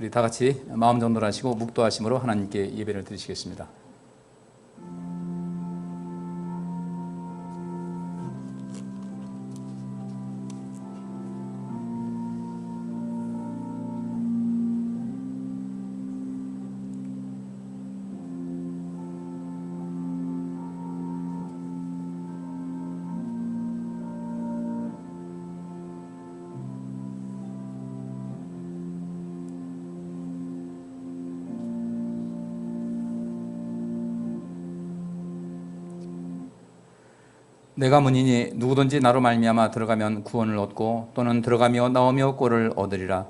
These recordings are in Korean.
우리 다 같이 마음 정돈하시고 묵도하심으로 하나님께 예배를 드리시겠습니다. 내가 문이니 누구든지 나로 말미암아 들어가면 구원을 얻고 또는 들어가며 나오며 꼴을 얻으리라.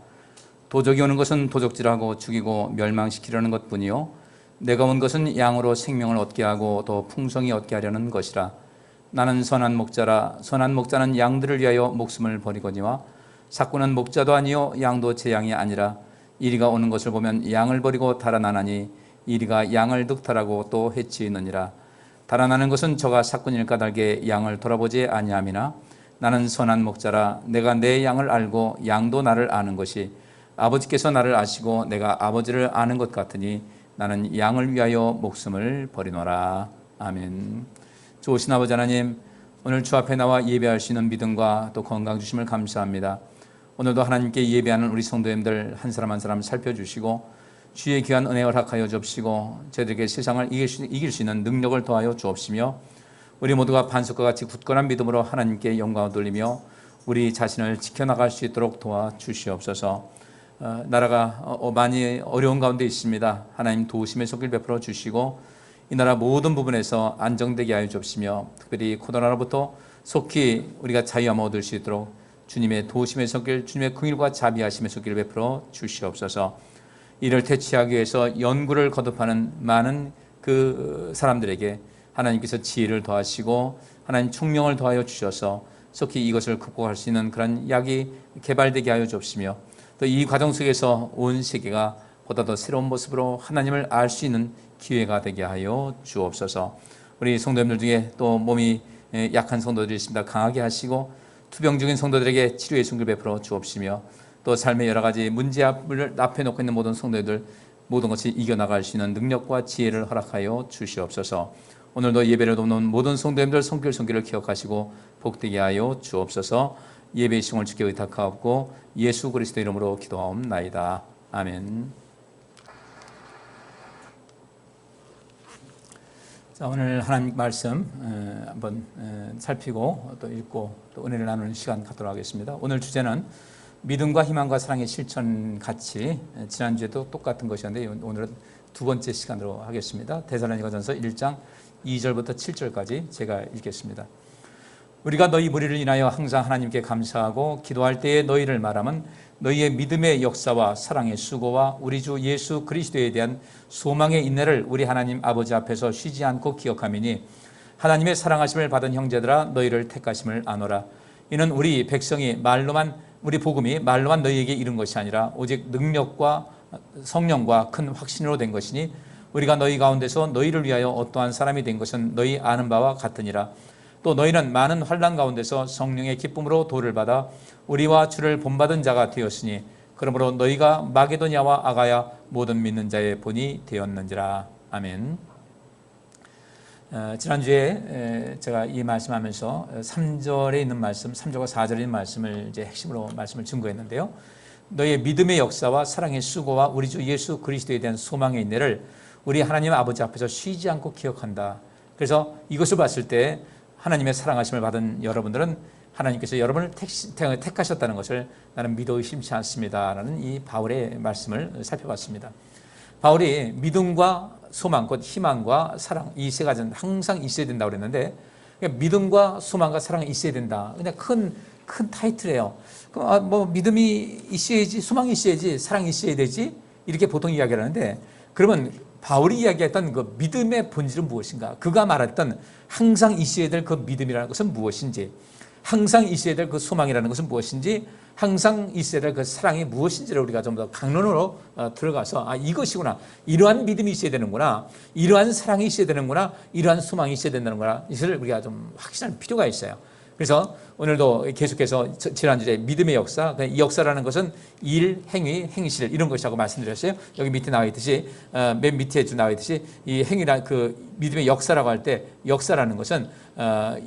도적이 오는 것은 도적질하고 죽이고 멸망시키려는 것뿐이요 내가 온 것은 양으로 생명을 얻게 하고 더 풍성히 얻게 하려는 것이라. 나는 선한 목자라. 선한 목자는 양들을 위하여 목숨을 버리거니와 삭구는 목자도 아니요 양도 제 양이 아니라 이리가 오는 것을 보면 양을 버리고 달아나나니 이리가 양을 득탈하고 또 해치느니라. 달아나는 것은 저가 삭군일 까닭에 양을 돌아보지 아니함이나 나는 선한 목자라. 내가 내 양을 알고 양도 나를 아는 것이 아버지께서 나를 아시고 내가 아버지를 아는 것 같으니 나는 양을 위하여 목숨을 버리노라. 아멘. 좋으신 아버지 하나님, 오늘 주 앞에 나와 예배할 수 있는 믿음과 또 건강 주심을 감사합니다. 오늘도 하나님께 예배하는 우리 성도님들 한 사람 한 사람 살펴주시고 주의 귀한 은혜를 허락하여 주옵시고 저희들에게 세상을 이길 수 있는 능력을 더하여 주옵시며 우리 모두가 반석과 같이 굳건한 믿음으로 하나님께 영광을 돌리며 우리 자신을 지켜나갈 수 있도록 도와주시옵소서. 나라가 많이 어려운 가운데 있습니다. 하나님 도우심의 손길 베풀어 주시고 이 나라 모든 부분에서 안정되게 하여 주옵시며 특별히 코로나로부터 속히 우리가 자유함을 얻을 수 있도록 주님의 도우심의 손길, 주님의 긍휼과 자비하심의 손길을 베풀어 주시옵소서. 이를 퇴치하기 위해서 연구를 거듭하는 많은 그 사람들에게 하나님께서 지혜를 더하시고 하나님 총명을 더하여 주셔서 속히 이것을 극복할 수 있는 그런 약이 개발되게 하여 주옵시며 또 이 과정 속에서 온 세계가 보다 더 새로운 모습으로 하나님을 알 수 있는 기회가 되게 하여 주옵소서. 우리 성도님들 중에 또 몸이 약한 성도들이 있습니다. 강하게 하시고 투병 중인 성도들에게 치료의 손길 베풀어 주옵시며 또 삶의 여러 가지 문제 앞에 놓고 있는 모든 성도들 모든 것이 이겨나갈 수 있는 능력과 지혜를 허락하여 주시옵소서. 오늘도 예배를 돕는 모든 성도님들 손길을 기억하시고 복되게 하여 주옵소서. 예배의 시공을 주께 의탁하옵고 예수 그리스도 이름으로 기도하옵나이다. 아멘. 자, 오늘 하나님 말씀 한번 살피고 또 읽고 또 은혜를 나누는 시간 갖도록 하겠습니다. 오늘 주제는 믿음과 희망과 사랑의 실천 같이, 지난주에도 똑같은 것이었는데 오늘은 두 번째 시간으로 하겠습니다. 데살로니가전서 1장 2절부터 7절까지 제가 읽겠습니다. 우리가 너희 무리를 인하여 항상 하나님께 감사하고 기도할 때에 너희를 말하면 너희의 믿음의 역사와 사랑의 수고와 우리 주 예수 그리스도에 대한 소망의 인내를 우리 하나님 아버지 앞에서 쉬지 않고 기억하미니 하나님의 사랑하심을 받은 형제들아 너희를 택하심을 아노라. 이는 우리 백성이 우리 복음이 말로만 너희에게 이른 것이 아니라 오직 능력과 성령과 큰 확신으로 된 것이니 우리가 너희 가운데서 너희를 위하여 어떠한 사람이 된 것은 너희 아는 바와 같으니라. 또 너희는 많은 환난 가운데서 성령의 기쁨으로 도를 받아 우리와 주를 본받은 자가 되었으니 그러므로 너희가 마게도냐와 아가야 모든 믿는 자의 본이 되었는지라. 아멘. 지난주에 제가 이 말씀하면서 3절에 있는 말씀, 3절과 4절에 있는 말씀을 이제 핵심으로 말씀을 증거했는데요. 너희의 믿음의 역사와 사랑의 수고와 우리 주 예수 그리스도에 대한 소망의 인내를 우리 하나님 아버지 앞에서 쉬지 않고 기억한다. 그래서 이것을 봤을 때 하나님의 사랑하심을 받은 여러분들은 하나님께서 여러분을 택하셨다는 것을 나는 믿어 의심치 않습니다. 라는 이 바울의 말씀을 살펴봤습니다. 바울이 믿음과 소망, 곧 희망과 사랑, 이 세 가지는 항상 있어야 된다고 그랬는데 믿음과 소망과 사랑이 있어야 된다. 그냥 큰 타이틀이에요. 뭐 믿음이 있어야지, 소망이 있어야지, 사랑이 있어야 되지 이렇게 보통 이야기를 하는데 그러면 바울이 이야기했던 그 믿음의 본질은 무엇인가? 그가 말했던 항상 있어야 될 그 믿음이라는 것은 무엇인지, 항상 있어야 될 그 소망이라는 것은 무엇인지, 항상 있어야 될 그 사랑이 무엇인지를 우리가 좀 더 강론으로 들어가서 이것이구나, 이러한 믿음이 있어야 되는구나, 이러한 사랑이 있어야 되는구나, 이러한 소망이 있어야 된다는구나, 이것을 우리가 좀 확신할 필요가 있어요. 그래서 오늘도 계속해서 지난주에 믿음의 역사, 이 역사라는 것은 일, 행위, 행실 이런 것이라고 말씀드렸어요. 여기 밑에 나와 있듯이 맨 밑에 나와 있듯이 이 행위라 그 믿음의 역사라고 할 때 역사라는 것은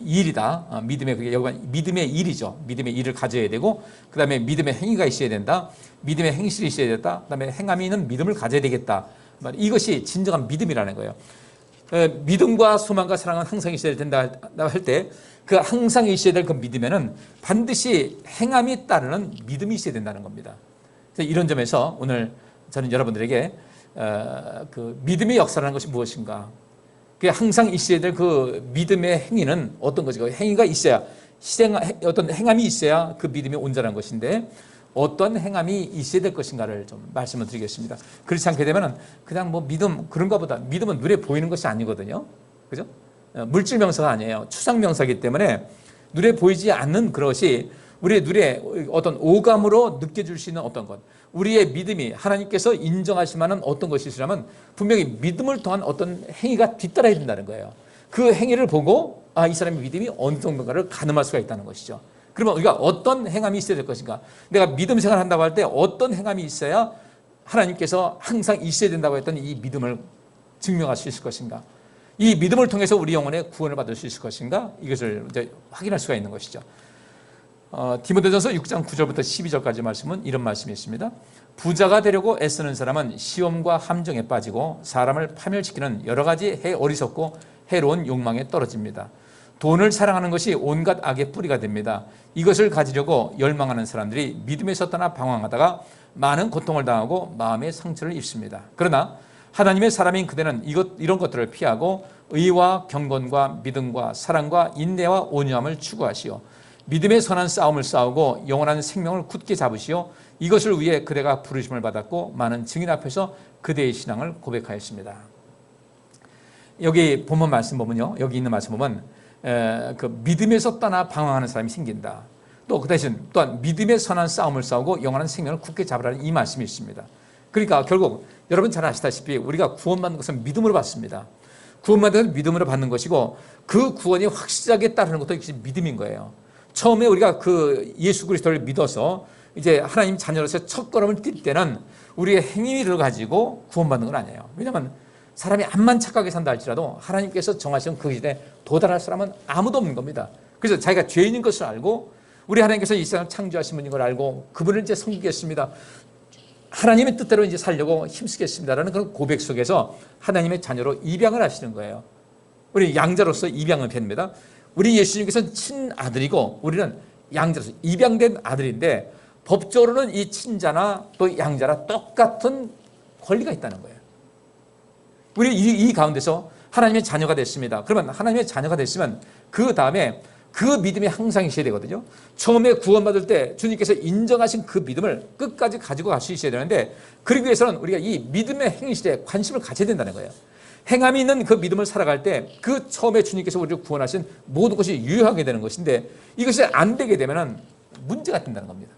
일이다. 믿음의 그게 여기 믿음의 일이죠. 믿음의 일을 가져야 되고 그다음에 믿음의 행위가 있어야 된다. 믿음의 행실이 있어야 된다. 그다음에 행함이 있는 믿음을 가져야 되겠다. 이것이 진정한 믿음이라는 거예요. 믿음과 소망과 사랑은 항상 있어야 된다 할 때 그 항상 있어야 될 그 믿음에는 반드시 행함이 따르는 믿음이 있어야 된다는 겁니다. 그래서 이런 점에서 오늘 저는 여러분들에게 그 믿음의 역사라는 것이 무엇인가, 그 항상 있어야 될 그 믿음의 행위는 어떤 것인가, 행위가 있어야 어떤 행함이 있어야 그 믿음이 온전한 것인데 어떤 행함이 있어야 될 것인가를 좀 말씀을 드리겠습니다. 그렇지 않게 되면 그냥 뭐 믿음 그런가 보다. 믿음은 눈에 보이는 것이 아니거든요. 그죠? 물질 명사가 아니에요. 추상 명사이기 때문에 눈에 보이지 않는 그것이 우리의 눈에 어떤 오감으로 느껴질 수 있는 어떤 것, 우리의 믿음이 하나님께서 인정하실 만한 어떤 것이 있으려면 분명히 믿음을 통한 어떤 행위가 뒤따라야 된다는 거예요. 그 행위를 보고 이 사람의 믿음이 어느 정도인가를 가늠할 수가 있다는 것이죠. 그러면 우리가 어떤 행함이 있어야 될 것인가, 내가 믿음 생활을 한다고 할 때 어떤 행함이 있어야 하나님께서 항상 있어야 된다고 했던 이 믿음을 증명할 수 있을 것인가, 이 믿음을 통해서 우리 영혼의 구원을 받을 수 있을 것인가, 이것을 이제 확인할 수가 있는 것이죠. 디모데전서 6장 9절부터 12절까지 말씀은 이런 말씀이 있습니다. 부자가 되려고 애쓰는 사람은 시험과 함정에 빠지고 사람을 파멸시키는 여러 가지 어리석고 해로운 욕망에 떨어집니다. 돈을 사랑하는 것이 온갖 악의 뿌리가 됩니다. 이것을 가지려고 열망하는 사람들이 믿음에서 떠나 방황하다가 많은 고통을 당하고 마음의 상처를 입습니다. 그러나 하나님의 사람인 그대는 이런 것들을 피하고 의와 경건과 믿음과 사랑과 인내와 온유함을 추구하시오. 믿음의 선한 싸움을 싸우고 영원한 생명을 굳게 잡으시오. 이것을 위해 그대가 부르심을 받았고 많은 증인 앞에서 그대의 신앙을 고백하였습니다. 여기 본문 말씀 보면요, 여기 있는 말씀 보면 그 믿음에서 떠나 방황하는 사람이 생긴다. 또 그 대신 또한 믿음의 선한 싸움을 싸우고 영원한 생명을 굳게 잡으라는 이 말씀이 있습니다. 그러니까 결국 여러분 잘 아시다시피 우리가 구원받는 것은 믿음으로 받습니다. 구원받는 것은 믿음으로 받는 것이고 그 구원이 확실하게 따르는 것도 역시 믿음인 거예요. 처음에 우리가 그 예수 그리스도를 믿어서 이제 하나님 자녀로서 첫 걸음을 뛸 때는 우리의 행위를 가지고 구원받는 건 아니에요. 왜냐하면 사람이 암만 착하게 산다 할지라도 하나님께서 정하신 그 시대에 도달할 사람은 아무도 없는 겁니다. 그래서 자기가 죄인인 것을 알고 우리 하나님께서 이 세상을 창조하신 분인 걸 알고 그분을 이제 섬기겠습니다, 하나님의 뜻대로 이제 살려고 힘쓰겠습니다라는 그런 고백 속에서 하나님의 자녀로 입양을 하시는 거예요. 우리 양자로서 입양을 됩니다. 우리 예수님께서는 친아들이고 우리는 양자로서 입양된 아들인데 법적으로는 이 친자나 또 양자나 똑같은 권리가 있다는 거예요. 우리 이 가운데서 하나님의 자녀가 됐습니다. 그러면 하나님의 자녀가 됐으면 그 다음에 그 믿음이 항상 있어야 되거든요. 처음에 구원받을 때 주님께서 인정하신 그 믿음을 끝까지 가지고 갈 수 있어야 되는데 그러기 위해서는 우리가 이 믿음의 행실에 관심을 가져야 된다는 거예요. 행함이 있는 그 믿음을 살아갈 때 그 처음에 주님께서 우리를 구원하신 모든 것이 유효하게 되는 것인데 이것이 안 되게 되면 문제가 된다는 겁니다.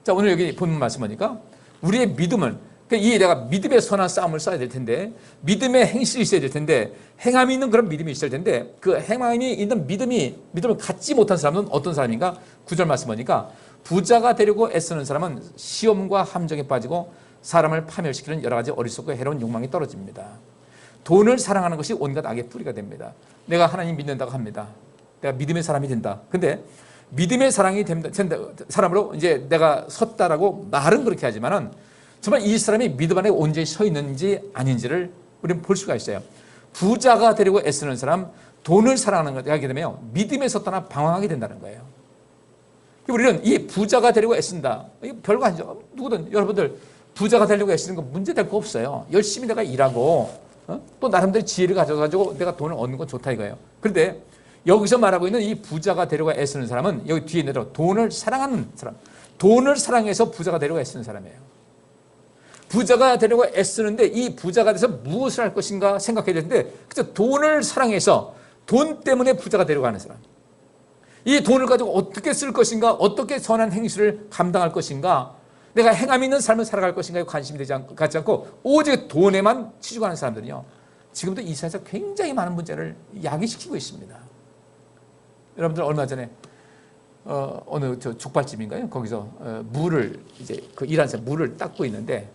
자, 오늘 여기 본문 말씀 보니까 우리의 믿음을, 이 내가 믿음의 선한 싸움을 써야 될 텐데 믿음의 행실이 있어야 될 텐데 행함이 있는 그런 믿음이 있어야 될 텐데 그 행함이 있는 믿음을 갖지 못한 사람은 어떤 사람인가? 9절 말씀 보니까 부자가 되려고 애쓰는 사람은 시험과 함정에 빠지고 사람을 파멸시키는 여러 가지 어리석고 해로운 욕망이 떨어집니다. 돈을 사랑하는 것이 온갖 악의 뿌리가 됩니다. 내가 하나님 믿는다고 합니다. 내가 믿음의 사람이 된다. 근데 믿음의 사람이 된다, 사람으로 이제 내가 섰다라고 말은 그렇게 하지만은 정말 이 사람이 믿음 안에 온전히 서 있는지 아닌지를 우리는 볼 수가 있어요. 부자가 되려고 애쓰는 사람, 돈을 사랑하는 것을 하게 되면 믿음에서 떠나 방황하게 된다는 거예요. 우리는 이 부자가 되려고 애쓴다. 별거 아니죠. 누구든 여러분들 부자가 되려고 애쓰는 건 문제될 거 없어요. 열심히 내가 일하고 또 나름대로 지혜를 가져가지고 내가 돈을 얻는 건 좋다 이거예요. 그런데 여기서 말하고 있는 이 부자가 되려고 애쓰는 사람은 여기 뒤에 있는 대로 돈을 사랑하는 사람, 돈을 사랑해서 부자가 되려고 애쓰는 사람이에요. 부자가 되려고 애쓰는데 이 부자가 돼서 무엇을 할 것인가 생각해야 되는데 그래서 돈을 사랑해서 돈 때문에 부자가 되려고 하는 사람, 이 돈을 가지고 어떻게 쓸 것인가, 어떻게 선한 행실을 감당할 것인가, 내가 행함 있는 삶을 살아갈 것인가에 관심이 갖지 않고 오직 돈에만 치중하는 사람들은요, 지금도 이 사회에서 굉장히 많은 문제를 야기시키고 있습니다. 여러분들 얼마 전에 어느 저 족발집인가요? 거기서 물을 이제 그 일하는 사람 물을 닦고 있는데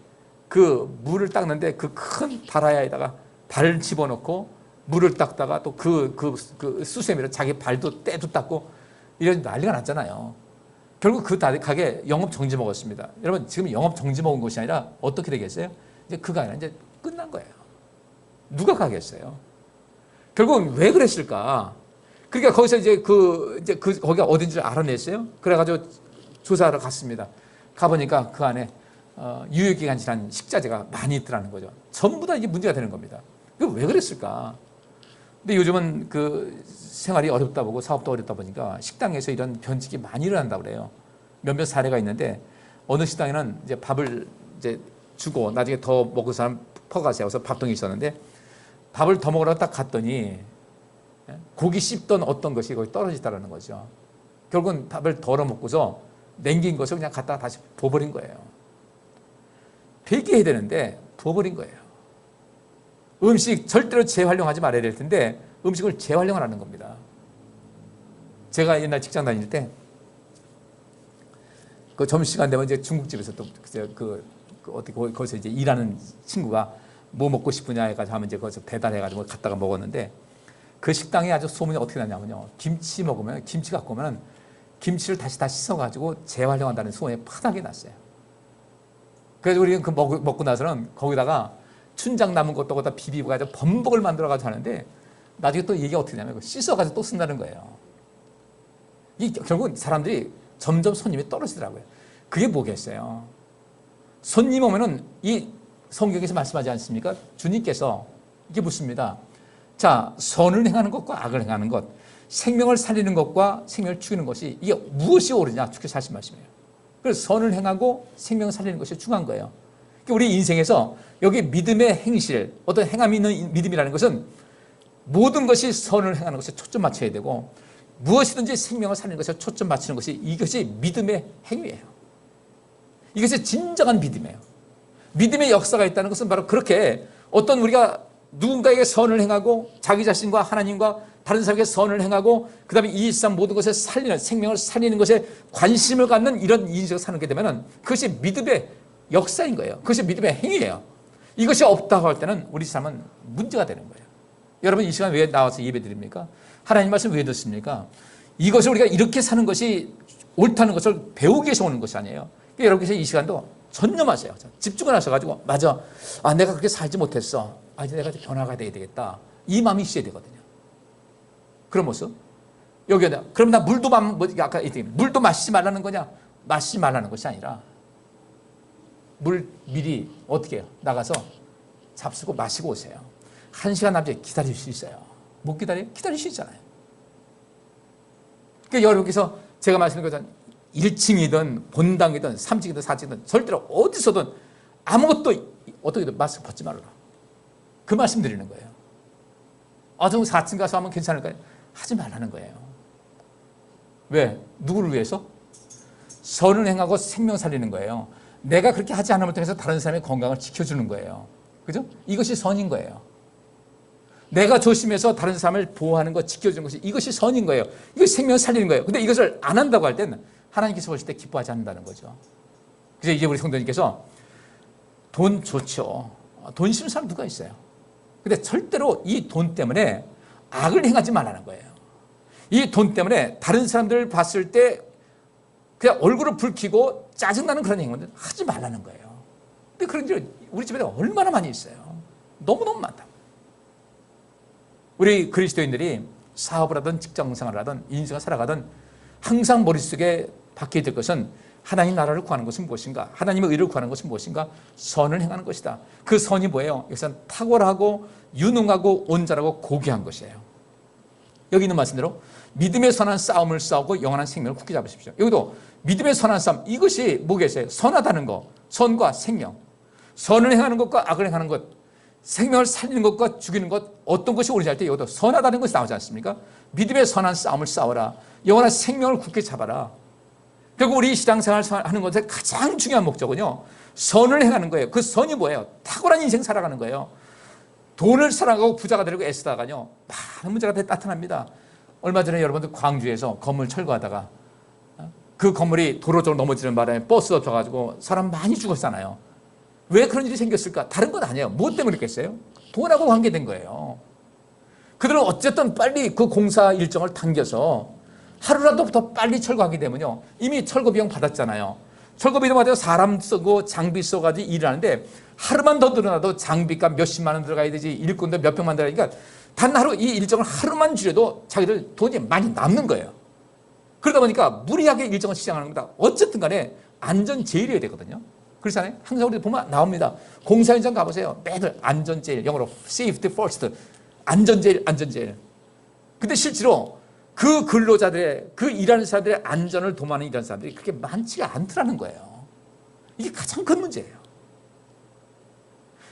그 물을 닦는데 그 큰 다라야에다가 발을 집어넣고 물을 닦다가 또 그 수세미로 자기 발도 때도 닦고 이런 난리가 났잖아요. 결국 그 가게 영업 정지 먹었습니다. 여러분 지금 영업 정지 먹은 것이 아니라 어떻게 되겠어요? 이제 그 가게는 이제 끝난 거예요. 누가 가겠어요? 결국은 왜 그랬을까? 그러니까 거기서 이제 거기가 어딘지 알아냈어요. 그래가지고 조사하러 갔습니다. 가보니까 그 안에 유효기간 지난 식자재가 많이 있더라는 거죠. 전부 다 이게 문제가 되는 겁니다. 이거 왜 그랬을까? 근데 요즘은 그 생활이 어렵다 보고 사업도 어렵다 보니까 식당에서 이런 변칙이 많이 일어난다고 그래요. 몇몇 사례가 있는데 어느 식당에는 이제 밥을 이제 주고 나중에 더 먹을 사람 퍼가세요. 그래서 밥통이 있었는데 밥을 더 먹으러 딱 갔더니 고기 씹던 어떤 것이 거기 떨어지더라는 거죠. 결국은 밥을 덜어 먹고서 남긴 것을 그냥 갖다가 다시 부어버린 거예요. 폐기해야 되는데 부어버린 거예요. 음식 절대로 재활용하지 말아야 될 텐데 음식을 재활용을 하는 겁니다. 제가 옛날 직장 다닐 때 그 점심시간 되면 이제 중국집에서 또 어떻게 거기서 이제 일하는 친구가 뭐 먹고 싶으냐 해가지고 하면 이제 거기서 배달해가지고 갔다가 먹었는데 그 식당에 아주 소문이 어떻게 나냐면요. 김치 먹으면 김치 갖고 오면 김치를 다시 씻어가지고 재활용한다는 소문이 파닥이 났어요. 그래서 우리는 그 먹고 나서는 거기다가 춘장 남은 것도 거기다 비비고 가지고 범벅을 만들어가지고 하는데 나중에 또 이게 어떻게 되냐면 씻어가지고 또 쓴다는 거예요. 이 결국은 사람들이 점점 손님이 떨어지더라고요. 그게 뭐겠어요? 손님 오면은 이 성경에서 말씀하지 않습니까? 주님께서 이게 묻습니다. 자, 선을 행하는 것과 악을 행하는 것, 생명을 살리는 것과 생명을 죽이는 것이 이게 무엇이 옳으냐? 주께서 하신 말씀이에요. 그래서 선을 행하고 생명을 살리는 것이 중요한 거예요. 그러니까 우리 인생에서 여기 믿음의 행실, 어떤 행함이 있는 믿음이라는 것은 모든 것이 선을 행하는 것에 초점 맞춰야 되고 무엇이든지 생명을 살리는 것에 초점 맞추는 것이 이것이 믿음의 행위예요. 이것이 진정한 믿음이에요. 믿음의 역사가 있다는 것은 바로 그렇게 어떤 우리가 누군가에게 선을 행하고 자기 자신과 하나님과 다른 사람에게 선을 행하고 그 다음에 이 세상 모든 것을 살리는 생명을 살리는 것에 관심을 갖는 이런 인생을 사는 게 되면 그것이 믿음의 역사인 거예요. 그것이 믿음의 행위예요. 이것이 없다고 할 때는 우리 삶은 문제가 되는 거예요. 여러분 이 시간 왜 나와서 예배 드립니까? 하나님 말씀 왜 듣습니까? 이것을 우리가 이렇게 사는 것이 옳다는 것을 배우기 위해서 오는 것이 아니에요. 그러니까 여러분께서 이 시간도 전념하세요. 집중을 하셔가지고 맞아. 내가 그렇게 살지 못했어. 이제 내가 변화가 돼야 되겠다. 이 마음이 있어야 되거든요. 그런 모습. 여기에 그럼 나 물도 아까 물도 마시지 말라는 거냐? 마시지 말라는 것이 아니라 물 미리 어떻게 해요? 나가서 잡수고 마시고 오세요. 1시간 남짓 기다릴 수 있어요. 못 기다려요? 기다릴 수 있잖아요. 그러니까 여러분께서 제가 말씀드린 것은 1층이든 본당이든 3층이든 4층이든 절대로 어디서든 아무것도 어떻게든 마스크 벗지 말아라. 그 말씀 드리는 거예요. 좀 4층 가서 하면 괜찮을까요? 하지 말라는 거예요. 왜? 누구를 위해서? 선을 행하고 생명 살리는 거예요. 내가 그렇게 하지 않음을 통해서 다른 사람의 건강을 지켜주는 거예요. 그죠? 이것이 선인 거예요. 내가 조심해서 다른 사람을 보호하는 것, 지켜주는 것이 이것이 선인 거예요. 이것이 생명을 살리는 거예요. 근데 이것을 안 한다고 할 때는 하나님께서 보실 때 기뻐하지 않는다는 거죠. 그래서 이제 우리 성도님께서 돈 좋죠. 돈 싫은 사람 누가 있어요? 근데 절대로 이 돈 때문에 악을 행하지 말라는 거예요. 이 돈 때문에 다른 사람들을 봤을 때 그냥 얼굴을 붉히고 짜증나는 그런 행동을 하지 말라는 거예요. 근데 그런 일이 우리 집에 얼마나 많이 있어요. 너무너무 많다. 우리 그리스도인들이 사업을 하든 직장생활을 하든 인생을 살아가든 항상 머릿속에 박혀야 될 것은 하나님 나라를 구하는 것은 무엇인가? 하나님의 의를 구하는 것은 무엇인가? 선을 행하는 것이다. 그 선이 뭐예요? 이것은 탁월하고 유능하고 온전하고 고귀한 것이에요. 여기 있는 말씀대로 믿음의 선한 싸움을 싸우고 영원한 생명을 굳게 잡으십시오. 여기도 믿음의 선한 싸움, 이것이 뭐겠어요? 선하다는 거, 선과 생명. 선을 행하는 것과 악을 행하는 것, 생명을 살리는 것과 죽이는 것, 어떤 것이 옳은지 할 때 여기도 선하다는 것이 나오지 않습니까? 믿음의 선한 싸움을 싸워라. 영원한 생명을 굳게 잡아라. 결국 우리 신앙생활 하는 것의 가장 중요한 목적은요, 선을 행하는 거예요. 그 선이 뭐예요? 탁월한 인생 살아가는 거예요. 돈을 사랑하고 부자가 되려고 애쓰다가요, 많은 문제가 나타납니다. 얼마 전에 여러분들 광주에서 건물 철거하다가 그 건물이 도로 쪽으로 넘어지는 바람에 버스 엎혀가지고 사람 많이 죽었잖아요. 왜 그런 일이 생겼을까? 다른 건 아니에요. 무엇 때문에 그랬겠어요? 돈하고 관계된 거예요. 그들은 어쨌든 빨리 그 공사 일정을 당겨서 하루라도 더 빨리 철거하게 되면요. 이미 철거 비용 받았잖아요. 철거 비용 받아서 사람 쓰고 장비 써가지고 일을 하는데 하루만 더 늘어나도 장비값 몇십만 원 들어가야 되지 일꾼도 몇백만 들어가니까 단 하루 이 일정을 하루만 줄여도 자기들 돈이 많이 남는 거예요. 그러다 보니까 무리하게 일정을 시작하는 겁니다. 어쨌든 간에 안전 제일이어야 되거든요. 그렇잖아요. 항상 우리 보면 나옵니다. 공사 현장 가보세요. 매일 안전 제일, 영어로 safety first. 안전 제일, 안전 제일. 근데 실제로 그 근로자들의, 그 일하는 사람들의 안전을 도모하는 일하는 사람들이 그렇게 많지가 않더라는 거예요. 이게 가장 큰 문제예요.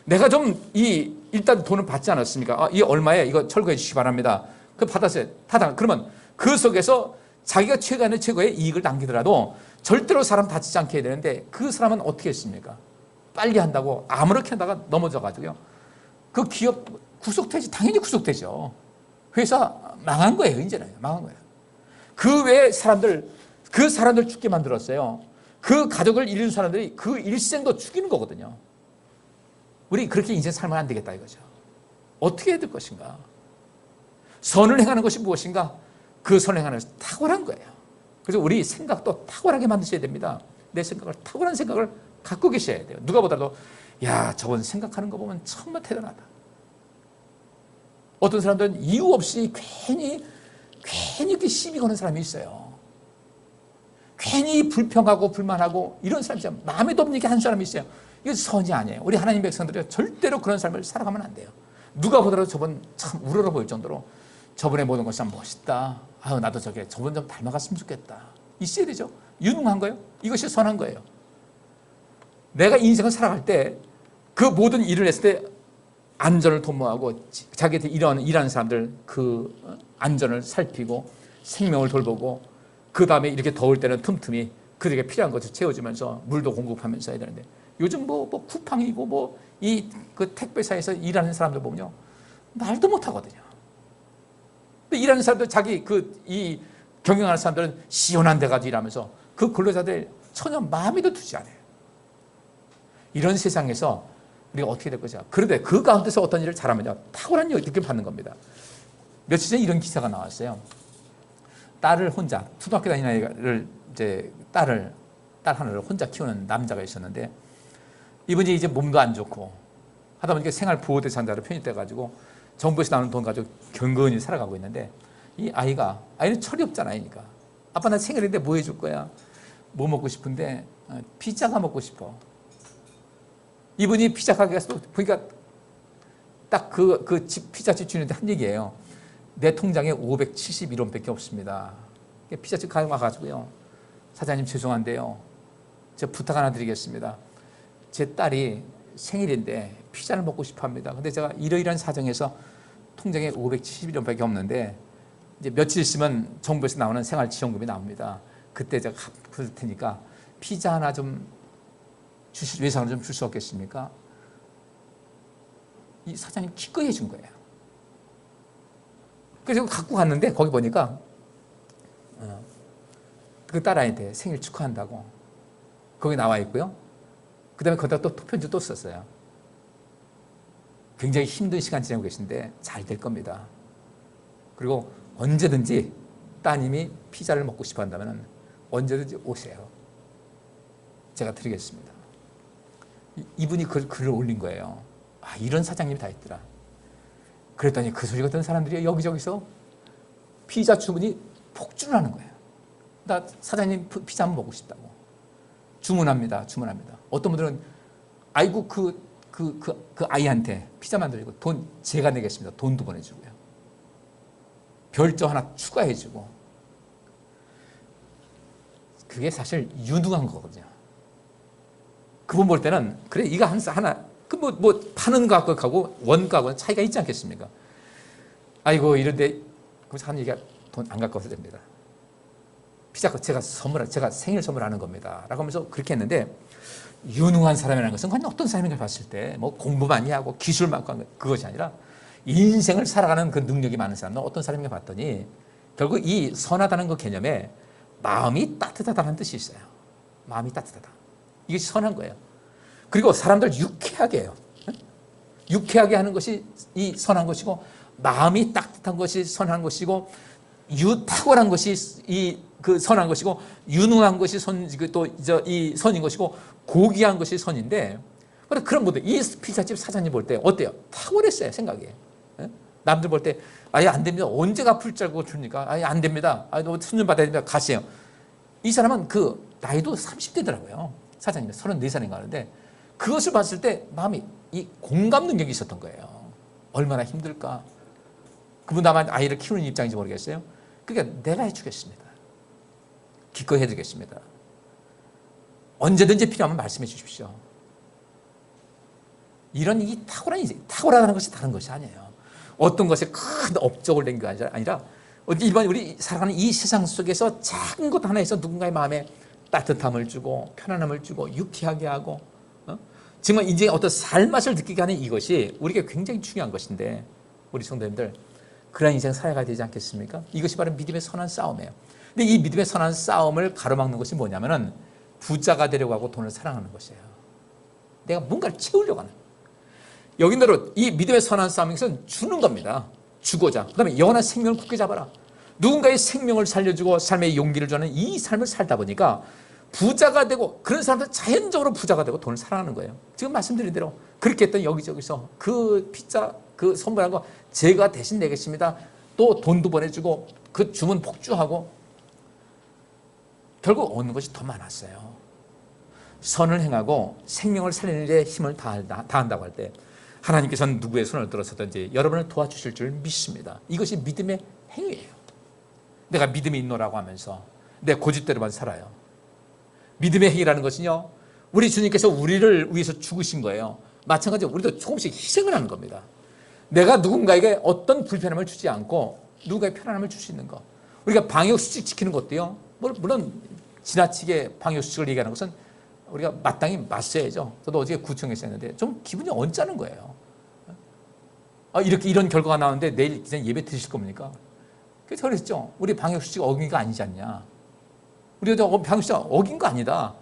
내가 좀 일단 돈을 받지 않았습니까? 이 얼마에 이거 철거해 주시기 바랍니다. 그 받았어요. 그러면 그 속에서 자기가 최고의 이익을 남기더라도 절대로 사람 다치지 않게 해야 되는데 그 사람은 어떻게 했습니까? 빨리 한다고 아무렇게 하다가 넘어져가지고요. 그 기업 구속되지, 당연히 구속되죠. 회사 망한 거예요, 이제는. 망한 거예요. 그 외에 그 사람들 죽게 만들었어요. 그 가족을 잃은 사람들이 그 일생도 죽이는 거거든요. 우리 그렇게 인생 살면 안 되겠다 이거죠. 어떻게 해야 될 것인가? 선을 행하는 것이 무엇인가? 그 선을 행하는 것이 탁월한 거예요. 그래서 우리 생각도 탁월하게 만드셔야 됩니다. 내 생각을, 탁월한 생각을 갖고 계셔야 돼요. 누가 보더라도 야, 저건 생각하는 거 보면 정말 대단하다. 어떤 사람들은 이유 없이 괜히 이렇게 시비 거는 사람이 있어요. 괜히 불평하고 불만하고 이런 사람이 있어요. 마음에도 없는 얘기 하는 사람이 있어요. 이게 선이 아니에요. 우리 하나님 백성들이 절대로 그런 삶을 살아가면 안 돼요. 누가 보더라도 저분 참 우러러 보일 정도로 저분의 모든 것이 참 멋있다. 아유, 나도 저분 좀 닮아갔으면 좋겠다. 있어야 되죠. 유능한 거예요. 이것이 선한 거예요. 내가 인생을 살아갈 때 그 모든 일을 했을 때 안전을 도모하고 자기한테 일하는 사람들 그 안전을 살피고 생명을 돌보고 그 다음에 이렇게 더울 때는 틈틈이 그들에게 필요한 것을 채워주면서 물도 공급하면서 해야 되는데 요즘 뭐 쿠팡이고 그 택배사에서 일하는 사람들 보면요. 말도 못 하거든요. 근데 일하는 사람들 이 경영하는 사람들은 시원한 데 가서 일하면서 그 근로자들 전혀 마음에도 두지 않아요. 이런 세상에서 우리가 어떻게 될 것이냐. 그런데 그 가운데서 어떤 일을 잘하면요. 탁월한 느낌을 받는 겁니다. 며칠 전에 이런 기사가 나왔어요. 딸을 혼자, 초등학교 다니는 아이를 딸 하나를 혼자 키우는 남자가 있었는데 이분이 이제 몸도 안 좋고 하다 보니까 생활 보호대상자로 편입돼가지고 정부에서 나오는 돈 가지고 경건히 살아가고 있는데 이 아이는 철이 없잖아. 아이니까. 아빠 나 생일인데 뭐 해줄 거야? 뭐 먹고 싶은데 피자가 먹고 싶어. 이분이 피자 가게 가서 보니까 딱 피자집 주인한테 한 얘기예요. 내 통장에 571원밖에 없습니다. 피자집 가가지고요. 사장님 죄송한데요. 제가 부탁 하나 드리겠습니다. 제 딸이 생일인데 피자를 먹고 싶어 합니다. 근데 제가 이러이러한 사정에서 통장에 571원밖에 없는데 이제 며칠 있으면 정부에서 나오는 생활지원금이 나옵니다. 그때 제가 갚을 테니까 피자 하나 좀 외상으로 좀 줄 수 없겠습니까? 이 사장님 기꺼이 해준 거예요. 그래서 갖고 갔는데 거기 보니까 그 딸아이한테 생일 축하한다고 거기 나와 있고요. 그 다음에 거기다 또 편지 또 썼어요. 굉장히 힘든 시간 지내고 계신데 잘 될 겁니다. 그리고 언제든지 따님이 피자를 먹고 싶어 한다면 언제든지 오세요. 제가 드리겠습니다. 이분이 그 글을 올린 거예요. 아, 이런 사장님이 다 있더라. 그랬더니 그 소리 같은 사람들이 여기저기서 피자 주문이 폭주를 하는 거예요. 나 사장님 피자 한번 먹고 싶다고. 주문합니다. 어떤 분들은 아이고 그 아이한테 피자 만들고 돈 제가 내겠습니다. 돈도 보내주고요. 별점 하나 추가해주고. 그게 사실 유능한 거거든요. 그분 볼 때는 그래 이거 하나 뭐 파는 가격하고 원가하고는 차이가 있지 않겠습니까? 아이고 이런데 거기서 하는 얘기가 돈 안 갖고 와서 됩니다. 피자 제가 생일 선물하는 겁니다. 라고 하면서 그렇게 했는데 유능한 사람이라는 것은 그냥 어떤 사람인가 봤을 때 뭐 공부 많이 하고 기술 많고 하는 그것이 아니라 인생을 살아가는 그 능력이 많은 사람은 어떤 사람인가 봤더니 결국 이 선하다는 그 개념에 마음이 따뜻하다는 뜻이 있어요. 마음이 따뜻하다. 이게 선한 거예요. 그리고 사람들 유쾌하게 해요. 유쾌하게 하는 것이 이 선한 것이고, 마음이 따뜻한 것이 선한 것이고, 탁월한 것이 그 선한 것이고, 유능한 것이 이 선인 것이고, 고귀한 것이 선인데, 그런 분들, 이 피자집 사장님 볼 때 어때요? 탁월했어요, 생각이. 남들 볼 때 아예 안 됩니다. 언제가 풀자고 주니까 아예 안 됩니다. 너 손님 받아야 됩니다. 가세요. 이 사람은 그 나이도 30대더라고요. 사장님이 34살인가 하는데, 그것을 봤을 때 마음이 이 공감 능력이 있었던 거예요. 얼마나 힘들까. 그분 아마 아이를 키우는 입장인지 모르겠어요. 그러니까 내가 해주겠습니다. 기꺼이 해드리겠습니다. 언제든지 필요하면 말씀해 주십시오. 이런 이 탁월하다는 것이 다른 것이 아니에요. 어떤 것에 큰 업적을 낸 게 아니라 일반 우리 살아가는 이 세상 속에서 작은 것 하나에서 누군가의 마음에 따뜻함을 주고 편안함을 주고 유쾌하게 하고 정말 인생의 어떤 살맛을 느끼게 하는 이것이 우리에게 굉장히 중요한 것인데, 우리 성도님들 그런 인생 살아가야 되지 않겠습니까? 이것이 바로 믿음의 선한 싸움이에요. 근데 이 믿음의 선한 싸움을 가로막는 것이 뭐냐면은 부자가 되려고 하고 돈을 사랑하는 것이에요. 내가 뭔가를 채우려고 하는. 여기대로 이 믿음의 선한 싸움에서는 주는 겁니다. 주고자. 그 다음에 영원한 생명을 굳게 잡아라. 누군가의 생명을 살려주고 삶의 용기를 주는 이 삶을 살다 보니까 부자가 되고, 그런 사람들 자연적으로 부자가 되고 돈을 사랑하는 거예요. 지금 말씀드린 대로 그렇게 했던 여기저기서 그 피자 그 선물한 거 제가 대신 내겠습니다. 또 돈도 보내주고 그 주문 복주하고, 결국 얻는 것이 더 많았어요. 선을 행하고 생명을 살리는 데 힘을 다한다고 할 때 하나님께서는 누구의 손을 들어서든지 여러분을 도와주실 줄 믿습니다. 이것이 믿음의 행위예요. 내가 믿음이 있노라고 하면서 내 고집대로만 살아요. 믿음의 행위라는 것은요, 우리 주님께서 우리를 위해서 죽으신 거예요. 마찬가지로 우리도 조금씩 희생을 하는 겁니다. 내가 누군가에게 어떤 불편함을 주지 않고 누군가의 편안함을 줄 수 있는 것. 우리가 방역수칙 지키는 것도요, 물론 지나치게 방역수칙을 얘기하는 것은 우리가 마땅히 맞서야죠. 저도 어제 구청에서 했는데 좀 기분이 언짢은 거예요. 이렇게 이런 결과가 나오는데 내일 그냥 예배 드실 겁니까? 그래서 그랬죠. 우리 방역수칙 어긴 거 아니지 않냐. 우리가 방역수칙 어긴 거 아니다.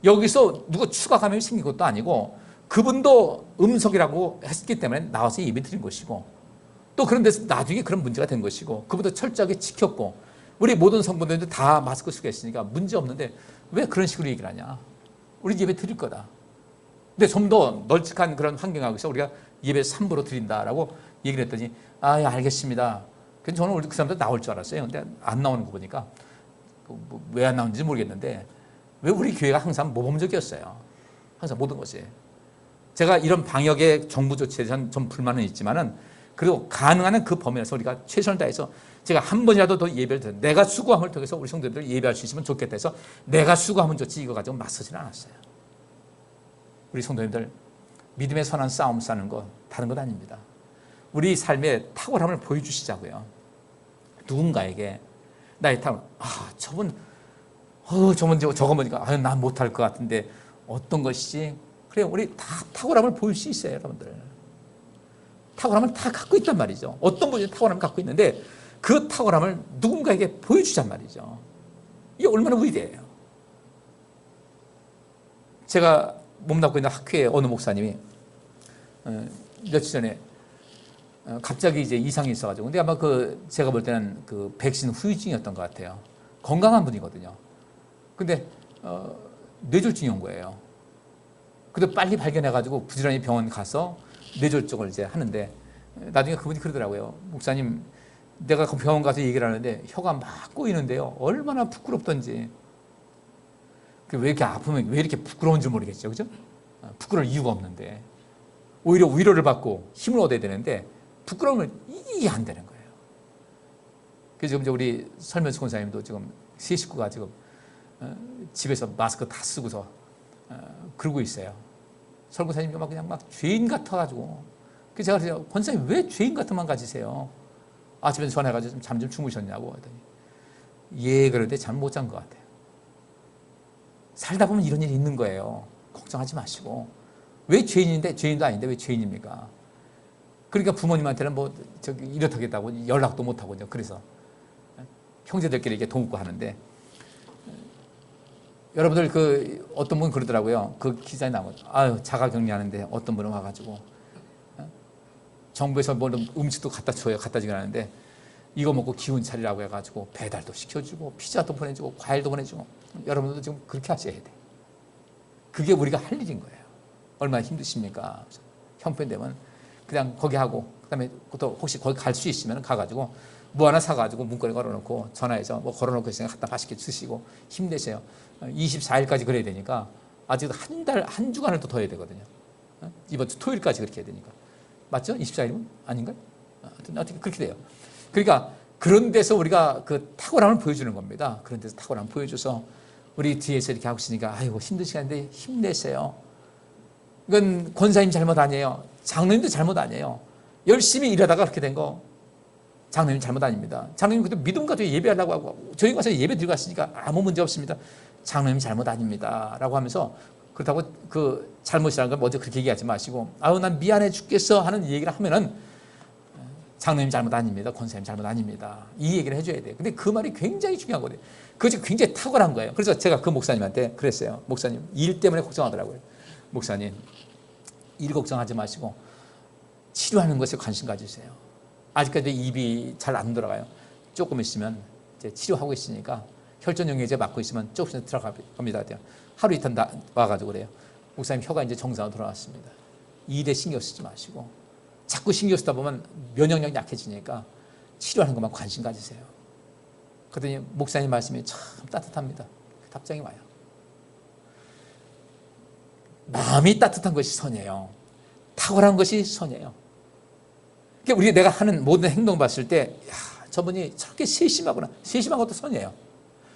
여기서 누가 추가 감염이 생긴 것도 아니고 그분도 음성이라고 했기 때문에 나와서 예배 드린 것이고, 또 그런 데서 나중에 그런 문제가 된 것이고, 그분도 철저하게 지켰고, 우리 모든 성도들도 다 마스크 쓰고 있으니까 문제 없는데 왜 그런 식으로 얘기를 하냐. 우리 예배 드릴 거다. 근데 좀 더 널찍한 그런 환경하고서 우리가 예배 3부로 드린다라고 얘기를 했더니 예, 알겠습니다. 그래서 저는 그 사람들 나올 줄 알았어요. 근데 안 나오는 거 보니까 왜 안 나오는지 모르겠는데, 왜 우리 교회가 항상 모범적이었어요. 항상 모든 것이. 제가 이런 방역의 정부 조치에 대한 좀 불만은 있지만은, 그리고 가능한 그 범위 내에서 우리가 최선을 다해서 제가 한 번이라도 더 예배를 드려, 내가 수고함을 통해서 우리 성도들 예배할 수 있으면 좋겠다 해서 내가 수고하면 좋지 이거 가지고 맞서지는 않았어요. 우리 성도님들 믿음의 선한 싸움 싸는 거 다른 것 아닙니다. 우리 삶의 탁월함을 보여주시자고요. 누군가에게 나의 탁월, 저분 저거 보니까 난 못할 것 같은데 어떤 것이지? 그래, 우리 다 탁월함을 보일 수 있어요, 여러분들. 탁월함을 다 갖고 있단 말이죠. 어떤 분이 탁월함을 갖고 있는데 그 탁월함을 누군가에게 보여주잔 말이죠. 이게 얼마나 위대해요. 제가 몸담고 있는 학회에 어느 목사님이 며칠 전에 갑자기 이제 이상이 있어가지고, 근데 아마 제가 볼 때는 그 백신 후유증이었던 것 같아요. 건강한 분이거든요. 근데 뇌졸중이 온 거예요. 근데 빨리 발견해가지고 부지런히 병원 가서 뇌졸중을 이제 하는데, 나중에 그분이 그러더라고요. 목사님, 내가 그 병원 가서 얘기를 하는데 혀가 막 꼬이는데요. 얼마나 부끄럽던지. 왜 이렇게 아프면 왜 이렇게 부끄러운 줄 모르겠죠. 그죠? 부끄러울 이유가 없는데. 오히려 위로를 받고 힘을 얻어야 되는데 부끄러움을 이게 안 되는 거예요. 그래서 지금 우리 설면수 권사님도 지금 세 식구가 지금 집에서 마스크 다 쓰고서 그러고 있어요. 설 권사님이 그냥 죄인 같아가지고. 그래서 제가 그래서 권사님 왜 죄인 같은 만 가지세요? 아침에 전화해가지고 잠 좀 주무셨냐고 하더니, 예, 그런데 잠 못 잔 것 같아요. 살다 보면 이런 일이 있는 거예요. 걱정하지 마시고. 왜 죄인인데, 죄인도 아닌데 왜 죄인입니까? 그러니까 부모님한테는 이렇다겠다고 연락도 못하고, 그래서 형제들끼리 이렇게 도묻고 하는데, 여러분들 그 어떤 분 그러더라고요. 그 기사에 나오고 아유 자가격리하는데 어떤 분은 와가지고 정부에서 뭐 음식도 갖다 줘요. 갖다 주긴 하는데 이거 먹고 기운 차리라고 해가지고 배달도 시켜주고 피자도 보내주고 과일도 보내주고 여러분들도 지금 그렇게 하셔야 돼. 그게 우리가 할 일인 거예요. 얼마나 힘드십니까? 형편되면 그냥 거기 하고 그다음에 또 혹시 거기 갈 수 있으면 가가지고 뭐 하나 사가지고 문고리 걸어놓고 전화해서 뭐 걸어놓고 있으니까 갖다 맛있게 드시고 힘내세요. 24일까지 그래야 되니까 아직 한 주간을 더 해야 되거든요. 이번 주 토요일까지 그렇게 해야 되니까. 맞죠? 24일이면? 아닌가요? 어떻게 그렇게 돼요. 그러니까 그런 데서 우리가 그 탁월함을 보여주는 겁니다. 그런 데서 탁월함을 보여줘서 우리 뒤에서 이렇게 하고 있으니까 아이고 힘든 시간인데 힘내세요. 이건 권사님 잘못 아니에요. 장로님도 잘못 아니에요. 열심히 일하다가 그렇게 된 거 장로님 잘못 아닙니다. 장로님 그래도 믿음 가지고 예배하려고 하고 저희 가서 예배 드리고 왔으니까 아무 문제 없습니다. 장로님 잘못 아닙니다. 라고 하면서 그렇다고 그 잘못이라는 걸 먼저 그렇게 얘기하지 마시고 아우 난 미안해 죽겠어 하는 얘기를 하면은 장로님 잘못 아닙니다. 권사님 잘못 아닙니다. 이 얘기를 해줘야 돼요. 근데 그 말이 굉장히 중요한 거예요. 그것이 굉장히 탁월한 거예요. 그래서 제가 그 목사님한테 그랬어요. 목사님 일 때문에 걱정하더라고요. 목사님 일 걱정하지 마시고 치료하는 것에 관심 가지세요. 아직까지 입이 잘 안 돌아가요. 조금 있으면 이제 치료하고 있으니까 혈전용해제 맞고 있으면 조금씩 들어갑니다. 하루 이틀 와가지고 그래요. 목사님 혀가 이제 정상으로 돌아왔습니다. 일에 신경 쓰지 마시고 자꾸 신경 쓰다 보면 면역력이 약해지니까 치료하는 것만 관심 가지세요. 그랬더니 목사님 말씀이 참 따뜻합니다. 답장이 와요. 마음이 따뜻한 것이 선이에요. 탁월한 것이 선이에요. 그러니까 우리가 내가 하는 모든 행동 봤을 때 야, 저분이 저렇게 세심하구나. 세심한 것도 선이에요.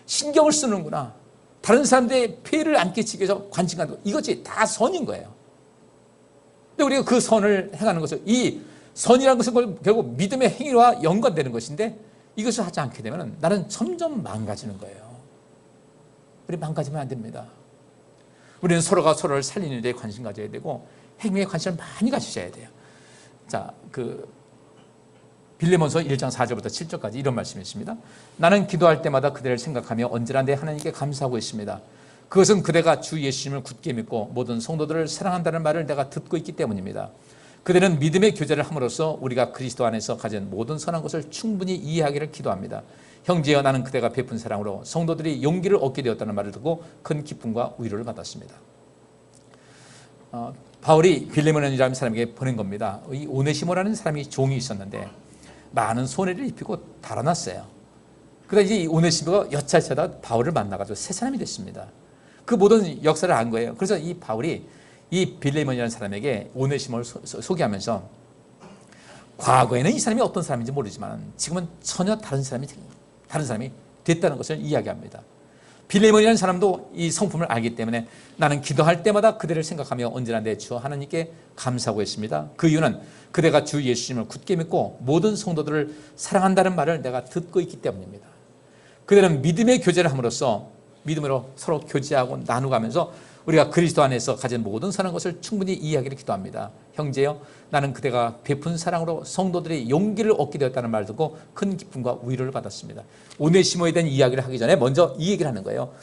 신경을 쓰는구나. 다른 사람들의 폐해를 안 끼치기 위해서 관심 갖는 것. 이것이 다 선인 거예요. 근데 우리가 그 선을 행하는 것을 이 선이라는 것은 결국 믿음의 행위와 연관되는 것인데 이것을 하지 않게 되면 나는 점점 망가지는 거예요. 우리 망가지면 안 됩니다. 우리는 서로가 서로를 살리는 데 관심 가져야 되고 행위에 관심을 많이 가지셔야 돼요. 자, 빌레몬서 1장 4절부터 7절까지 이런 말씀이 있습니다. 나는 기도할 때마다 그대를 생각하며 언제나 내 하나님께 감사하고 있습니다. 그것은 그대가 주 예수님을 굳게 믿고 모든 성도들을 사랑한다는 말을 내가 듣고 있기 때문입니다. 그대는 믿음의 교제를 함으로써 우리가 그리스도 안에서 가진 모든 선한 것을 충분히 이해하기를 기도합니다. 형제여 나는 그대가 베푼 사랑으로 성도들이 용기를 얻게 되었다는 말을 듣고 큰 기쁨과 위로를 받았습니다. 바울이 빌레몬이라는 사람에게 보낸 겁니다. 이 오네시모라는 사람이 종이 있었는데 많은 손해를 입히고 달아났어요. 그러다 이제 이 오네시모가 여차저차 바울을 만나가지고 새 사람이 됐습니다. 그 모든 역사를 안 거예요. 그래서 이 바울이 이 빌레몬이라는 사람에게 오네시모를 소개하면서 과거에는 이 사람이 어떤 사람인지 모르지만 지금은 전혀 다른 사람이 됐다는 것을 이야기합니다. 빌레몬이라는 사람도 이 성품을 알기 때문에 나는 기도할 때마다 그대를 생각하며 언제나 내 주 하나님께 감사하고 있습니다. 그 이유는 그대가 주 예수님을 굳게 믿고 모든 성도들을 사랑한다는 말을 내가 듣고 있기 때문입니다. 그대는 믿음의 교제를 함으로써 믿음으로 서로 교제하고 나누가면서 우리가 그리스도 안에서 가진 모든 선한 것을 충분히 이해하기를 기도합니다. 형제여 나는 그대가 베푼 사랑으로 성도들이 용기를 얻게 되었다는 말을 듣고 큰 기쁨과 위로를 받았습니다. 오네시모에 대한 이야기를 하기 전에 먼저 이 얘기를 하는 거예요.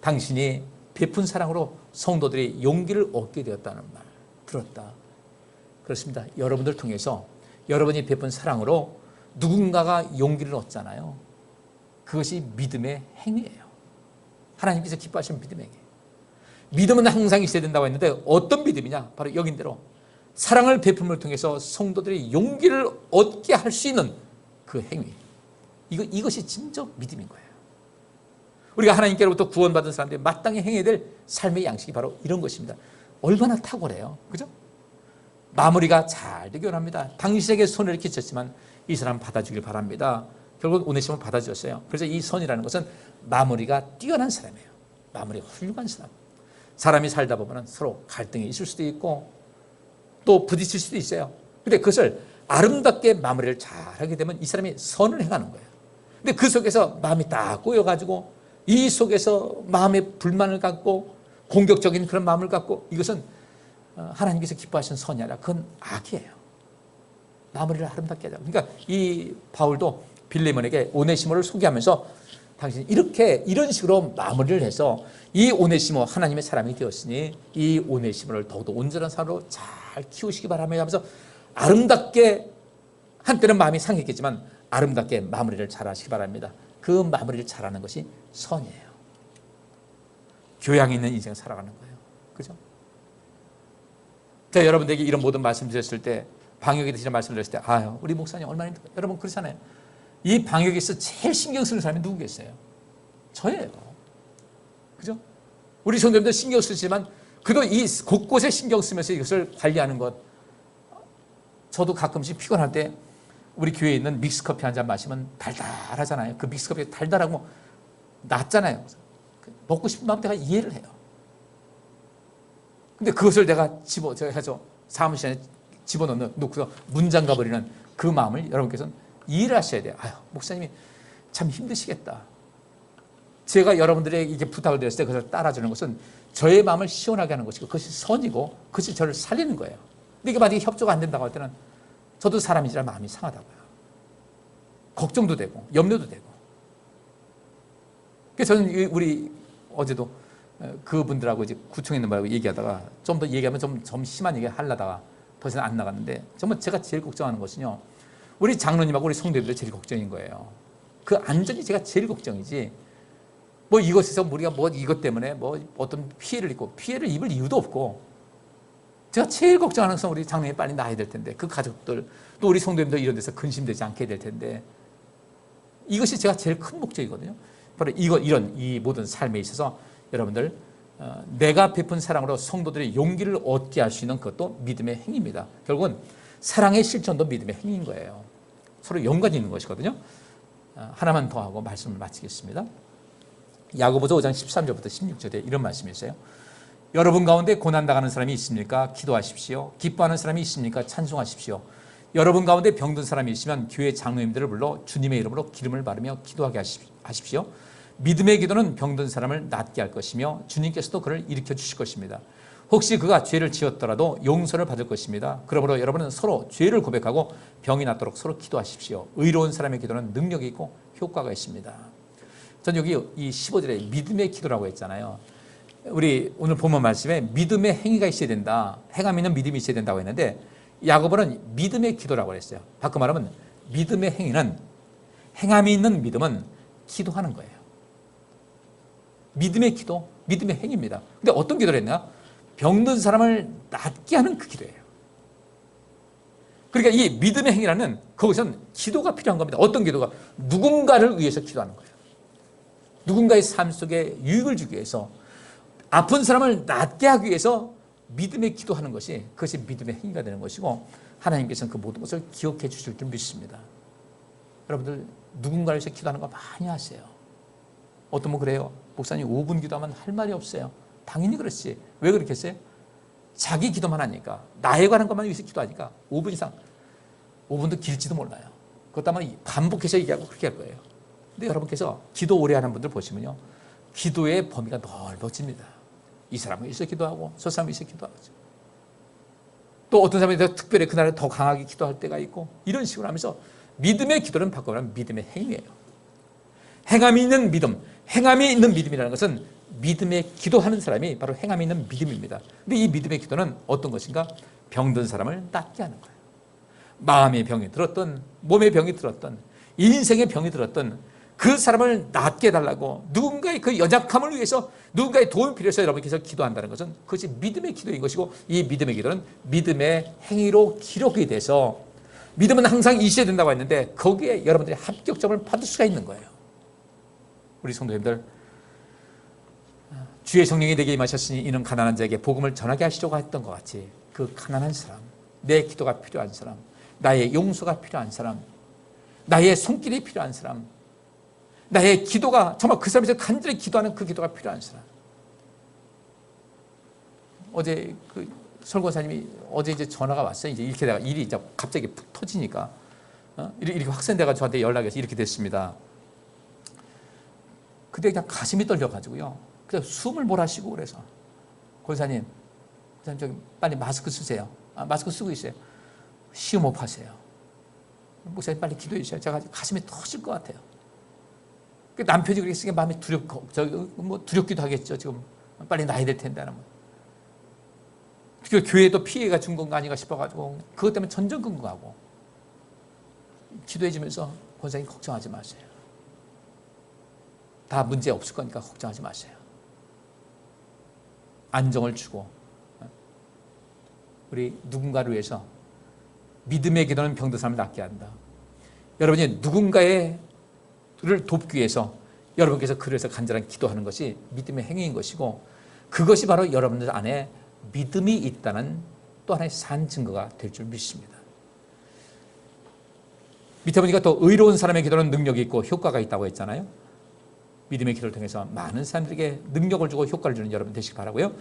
당신이 베푼 사랑으로 성도들이 용기를 얻게 되었다는 말 들었다. 그렇습니다. 여러분들 통해서 여러분이 베푼 사랑으로 누군가가 용기를 얻잖아요. 그것이 믿음의 행위예요. 하나님께서 기뻐하시는 믿음의 행위. 믿음은 항상 있어야 된다고 했는데 어떤 믿음이냐? 바로 여긴대로 사랑을 베품을 통해서 성도들이 용기를 얻게 할 수 있는 그 행위. 이것이 진짜 믿음인 거예요. 우리가 하나님께로부터 구원받은 사람들이 마땅히 행해야 될 삶의 양식이 바로 이런 것입니다. 얼마나 탁월해요. 그죠? 마무리가 잘 되기 원합니다. 당신에게 손해를 끼쳤지만 이 사람 받아주길 바랍니다. 결국 오네시모를 받아주었어요. 그래서 이 선이라는 것은 마무리가 뛰어난 사람이에요. 마무리가 훌륭한 사람. 사람이 살다 보면 서로 갈등이 있을 수도 있고 또 부딪힐 수도 있어요. 근데 그것을 아름답게 마무리를 잘 하게 되면 이 사람이 선을 행하는 거예요. 근데 그 속에서 마음이 딱 꼬여가지고 이 속에서 마음의 불만을 갖고 공격적인 그런 마음을 갖고 이것은 하나님께서 기뻐하시는 선이 아니라 그건 악이에요. 마무리를 아름답게 하자. 그러니까 이 바울도 빌레몬에게 오네시모를 소개하면서 당신이 이렇게 이런 식으로 마무리를 해서 이 오네시모 하나님의 사람이 되었으니 이 오네시모를 더욱더 온전한 사람으로 잘 키우시기 바랍니다 하면서 아름답게 한때는 마음이 상했겠지만 아름답게 마무리를 잘 하시기 바랍니다. 그 마무리를 잘하는 것이 선이에요. 교양 있는 인생을 살아가는 거예요. 그죠? 제가 여러분들에게 이런 모든 말씀 드렸을 때 방역에 대해서 말씀 드렸을 때 아유 우리 목사님 얼마나 힘들까. 여러분 그렇잖아요. 이 방역에서 제일 신경 쓰는 사람이 누구겠어요? 저예요. 그죠? 우리 성도님들 신경 쓰지만 그래도 이 곳곳에 신경 쓰면서 이것을 관리하는 것 저도 가끔씩 피곤할 때 우리 교회에 있는 믹스커피 한 잔 마시면 달달하잖아요. 그 믹스커피가 달달하고 낫잖아요. 먹고 싶은 마음 내가 이해를 해요. 근데 그것을 내가 제가 해서 사무실에 집어넣고서 문 잠가버리는 그 마음을 여러분께서는 이해를 하셔야 돼요. 아유, 목사님이 참 힘드시겠다. 제가 여러분들에게 이렇게 부탁을 드렸을 때 그것을 따라주는 것은 저의 마음을 시원하게 하는 것이고 그것이 선이고 그것이 저를 살리는 거예요. 근데 이게 만약에 협조가 안 된다고 할 때는 저도 사람이지만 마음이 상하다고요. 걱정도 되고 염려도 되고. 그래서 저는 우리 어제도 그분들하고 이제 구청에 있는 분하고 얘기하다가 좀 더 얘기하면 좀 심한 얘기 하려다가 더 이상 안 나갔는데 정말 제가 제일 걱정하는 것은요. 우리 장로님하고 우리 성도들이 제일 걱정인 거예요. 그 안전이 제가 제일 걱정이지. 뭐 이것에서 우리가 뭐 이것 때문에 뭐 어떤 피해를 입을 이유도 없고 제가 제일 걱정하는 것은 우리 장로님이 빨리 나아야 될 텐데 그 가족들 또 우리 성도님들 이런 데서 근심되지 않게 될 텐데 이것이 제가 제일 큰 목적이거든요. 바로 이런 이 모든 삶에 있어서 여러분들 내가 베푼 사랑으로 성도들의 용기를 얻게 할 수 있는 그것도 믿음의 행위입니다. 결국은 사랑의 실천도 믿음의 행위인 거예요. 서로 연관이 있는 것이거든요. 하나만 더 하고 말씀을 마치겠습니다. 야고보서 5장 13절부터 16절에 이런 말씀이 있어요. 여러분 가운데 고난당하는 사람이 있습니까? 기도하십시오. 기뻐하는 사람이 있습니까? 찬송하십시오. 여러분 가운데 병든 사람이 있으면 교회 장로님들을 불러 주님의 이름으로 기름을 바르며 기도하게 하십시오. 믿음의 기도는 병든 사람을 낫게 할 것이며 주님께서도 그를 일으켜 주실 것입니다. 혹시 그가 죄를 지었더라도 용서를 받을 것입니다. 그러므로 여러분은 서로 죄를 고백하고 병이 낫도록 서로 기도하십시오. 의로운 사람의 기도는 능력이 있고 효과가 있습니다. 전 여기 이 15절에 믿음의 기도라고 했잖아요. 우리 오늘 본문 말씀에 믿음의 행위가 있어야 된다. 행함 있는 믿음이 있어야 된다고 했는데 야고보는 믿음의 기도라고 했어요. 바꿔 말하면 믿음의 행위는 행함이 있는 믿음은 기도하는 거예요. 믿음의 기도, 믿음의 행위입니다. 근데 어떤 기도를 했나? 병든 사람을 낫게 하는 그 기도예요. 그러니까 이 믿음의 행위라는 거기서는 기도가 필요한 겁니다. 어떤 기도가? 누군가를 위해서 기도하는 거예요. 누군가의 삶 속에 유익을 주기 위해서 아픈 사람을 낫게 하기 위해서 믿음의 기도하는 것이 그것이 믿음의 행위가 되는 것이고 하나님께서는 그 모든 것을 기억해 주실 줄 믿습니다. 여러분들 누군가를 위해서 기도하는 거 많이 하세요. 어떤 분 그래요. 목사님 5분 기도하면 할 말이 없어요. 당연히 그렇지. 왜 그렇겠어요? 자기 기도만 하니까 나에 관한 것만 위해서 기도하니까 5분 이상 5분도 길지도 몰라요. 그것 때문에 반복해서 얘기하고 그렇게 할 거예요. 근데 여러분께서 기도 오래 하는 분들 보시면요. 기도의 범위가 넓어집니다. 이 사람은 있어 기도하고 저 사람은 있어 기도하고 또 어떤 사람이 특별히 그날에 더 강하게 기도할 때가 있고 이런 식으로 하면서 믿음의 기도는 바꿔보면 믿음의 행위예요. 행함이 있는 믿음, 행함이 있는 믿음이라는 것은 믿음의 기도하는 사람이 바로 행함이 있는 믿음입니다. 근데 이 믿음의 기도는 어떤 것인가? 병든 사람을 낫게 하는 거예요. 마음의 병이 들었던 몸의 병이 들었던 인생의 병이 들었던 그 사람을 낫게 해달라고 누군가의 그 연약함을 위해서 누군가의 도움이 필요해서 여러분께서 기도한다는 것은 그것이 믿음의 기도인 것이고 이 믿음의 기도는 믿음의 행위로 기록이 돼서 믿음은 항상 있어야 된다고 했는데 거기에 여러분들이 합격점을 받을 수가 있는 거예요. 우리 성도님들 주의 성령이 내게 임하셨으니 이는 가난한 자에게 복음을 전하게 하시려고 했던 것 같이 그 가난한 사람, 내 기도가 필요한 사람, 나의 용서가 필요한 사람, 나의 손길이 필요한 사람, 나의 기도가 정말 그 사람에서 간절히 기도하는 그 기도가 필요한 사람. 어제 그 설교사님이 어제 이제 전화가 왔어요. 이제 이렇게 내가 일이 이제 갑자기 푹 터지니까 이렇게 확산돼가 저한테 연락해서 이렇게 됐습니다. 그때 그냥 가슴이 떨려가지고요. 그래서 숨을 몰아쉬고 그래서 권사님 저기 빨리 마스크 쓰세요. 마스크 쓰고 있어요. 시음호흡하세요. 목사님 빨리 기도해 주세요. 제가 가슴이 터질 것 같아요. 남편이 그렇게 쓰니까 마음이 두렵기도 하겠죠. 지금 빨리 나야 될 텐데 하는. 그 교회도 피해가 준 건가 아닌가 싶어가지고 그것 때문에 전전긍긍하고 기도해 주면서 권사님 걱정하지 마세요. 다 문제 없을 거니까 걱정하지 마세요. 안정을 주고 우리 누군가를 위해서 믿음의 기도는 병든 사람을 낫게 한다. 여러분이 누군가를 돕기 위해서 여러분께서 그래서 간절한 기도하는 것이 믿음의 행위인 것이고 그것이 바로 여러분들 안에 믿음이 있다는 또 하나의 산 증거가 될 줄 믿습니다. 밑에 보니까 또 의로운 사람의 기도는 능력이 있고 효과가 있다고 했잖아요. 믿음의 기도를 통해서 많은 사람들에게 능력을 주고 효과를 주는 여러분 되시기 바라고요.